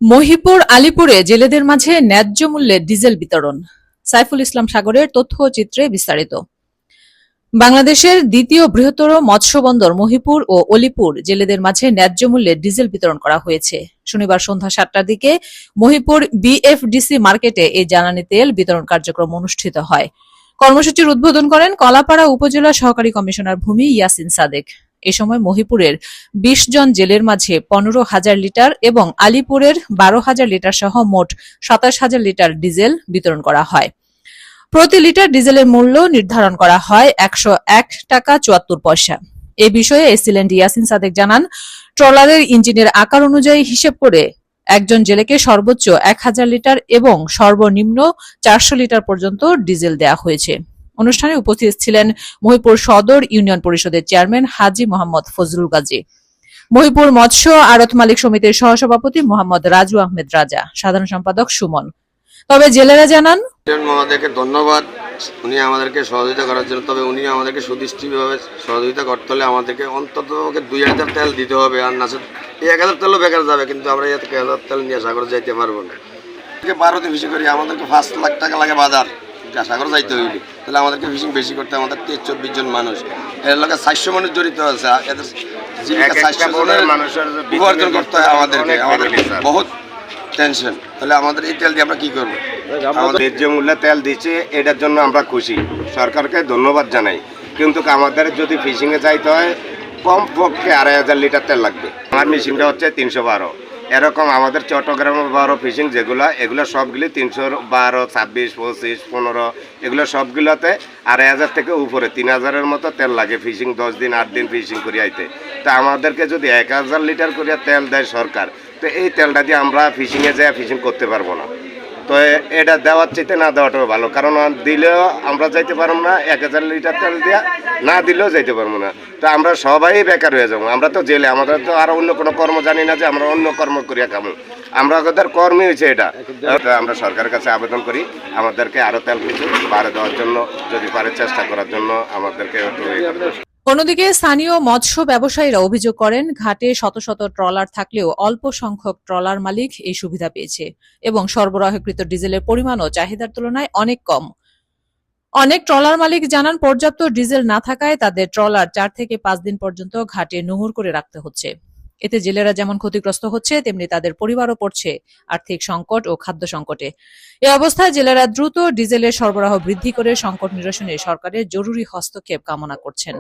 মহিপুর আলীপুরে জেলেদের মাঝে ন্যায্য মূল্যে ডিজেল বিতরণ। সাইফুল ইসলাম সাগরের তথ্য ও চিত্রে বিস্তারিত। বাংলাদেশের দ্বিতীয় বৃহত্তর মৎস্য বন্দর মহিপুর ও অলীপুর জেলেদের মাঝে ন্যায্য মূল্যে ডিজেল বিতরণ করা হয়েছে। শনিবার সন্ধ্যা ৭টার দিকে মহিপুর বিএফডিসি মার্কেটে এই জ্বালানি তেল বিতরণ কার্যক্রম অনুষ্ঠিত হয়। কর্মসূচির উদ্বোধন করেন কলাপাড়া উপজেলা সহকারী কমিশনার ভূমি ইয়াসিন সাদেক। এ সময় মহিপুরের ২০ জন জেলের মাঝে ১৫,০০০ লিটার এবং আলীপুরের ১২,০০০ লিটার সহ মোট ২৭,০০০ লিটার ডিজেল বিতরণ করা হয়। প্রতি লিটার ডিজেলের মূল্য নির্ধারণ করা হয় ১০১ টাকা ৭৪ পয়সা। এ বিষয়ে এসিল্যান্ড ইয়াসিন সাদেক জানান, ট্রলারের ইঞ্জিনের আকার অনুযায়ী হিসেব করে একজন জেলেকে সর্বোচ্চ ১,০০০ লিটার এবং সর্বনিম্ন ৪০০ লিটার পর্যন্ত ডিজেল দেওয়া হয়েছে। অনুষ্ঠানে উপস্থিত ছিলেন মহিপুর সদর ইউনিয়ন পরিষদের চেয়ারম্যান হাজী মোহাম্মদ ফজলুল গাজী, মহিপুর মৎস্য আড়ত মালিক সমিতির সহসভাপতি মোহাম্মদ রাজু আহমেদ রাজা, সাধারণ সম্পাদক সুমন। তবে জেলেরা জানান, মহোদয়কে ধন্যবাদ, উনি আমাদেরকে সহযোগিতা করার জন্য। তবে উনি আমাদেরকে সুদৃষ্টিভাবে সহযোগিতা করতে হলে আমাদেরকে অন্তত ২,০০০ তেল দিতে হবে, আর না ১,০০০ তেলও বেকার যাবে, কিন্তু আমরা ১,০০০ তেল নিয়ে সাগরে যাইতে পারবো না। ১২তে বেশি করি, আমাদেরকে ৫ লাখ টাকা লাগে বাজার, সাগরে যাইতে হইলে তাহলে আমাদেরকে ফিশিং বেশি করতে। আমাদের ২৪ জন মানুষ, এর লোকে ৪০০ মানুষ জড়িত আছে, এদের জীবিকা ৪০০ জনের উপার্জন করতে হয় আমাদেরকে। আমাদের বহুত টেনশন, তাহলে আমাদের এই তেল দিয়ে আমরা কি করবো? আমাদের যে মূল্যে তেল দিচ্ছে এটার জন্য আমরা খুশি, সরকারকে ধন্যবাদ জানাই। কিন্তু আমাদের যদি ফিশিংয়ে যাইতে হয় কমপক্ষে ২,৫০০ লিটার তেল লাগবে। আমার মেশিনটা হচ্ছে ৩১২। এরকম আমাদের চট্টগ্রামের ১২ ফিশিং এগুলো সবগুলি ৩১২, ২৬, ২৫, ১৫ এগুলো সবগুলোতে ২,৫০০ থেকে উপরে ৩,০০০-এর মতো তেল লাগে ফিশিং ১০ দিন ৮ দিন ফিশিং করি আইতে। তা আমাদেরকে যদি ১,০০০ লিটার করে তেল দেয় সরকার, তো এই তেলটা দিয়ে আমরা ফিশিংয়ে যাই ফিশিং করতে পারবো না। তো এটা দেওয়ার চাইতে না দেওয়াটাও ভালো, কারণ দিলেও আমরা যাইতে পারবো না, ১,০০০ লিটার তেল দেওয়া না দিলেও যাইতে পারবো না। তো আমরা সবাই বেকার হয়ে যাবো। আমরা তো জেলে, আমাদের তো আর অন্য কোনো কর্ম জানি না যে আমরা অন্য কর্ম করিয়া খাবো। আমরা ওদের কর্মই হয়েছে এটা। আমরা সরকারের কাছে আবেদন করি আমাদেরকে আরও তেল কিছু বাড়ে দেওয়ার জন্য, যদি পারে চেষ্টা করার জন্য আমাদেরকে একটু। অন্যদিকে স্থানীয় মৎস্য ব্যবসায়ীরা অভিযোগ করেন, ঘাটে শত শত ট্রলার থাকলেও অল্প সংখ্যক ট্রলার মালিক এই সুবিধা পেয়েছে এবং সরবরাহকৃত ডিজেলের পরিমাণও চাহিদার তুলনায় অনেক কম। অনেক ট্রলার মালিক জানান, পর্যাপ্ত ডিজেল না থাকায় তাদের ট্রলার ৪ থেকে ৫ দিন পর্যন্ত ঘাটে নোঙর করে রাখতে হচ্ছে। এতে জেলেরা যেমন ক্ষতিগ্রস্ত হচ্ছে, তেমনি তাদের পরিবারও পড়ছে আর্থিক সংকট ও খাদ্য সংকটে। এ অবস্থায় জেলেরা দ্রুত ডিজেলের সরবরাহ বৃদ্ধি করে সংকট নিরসনে সরকারের জরুরি হস্তক্ষেপ কামনা করছেন।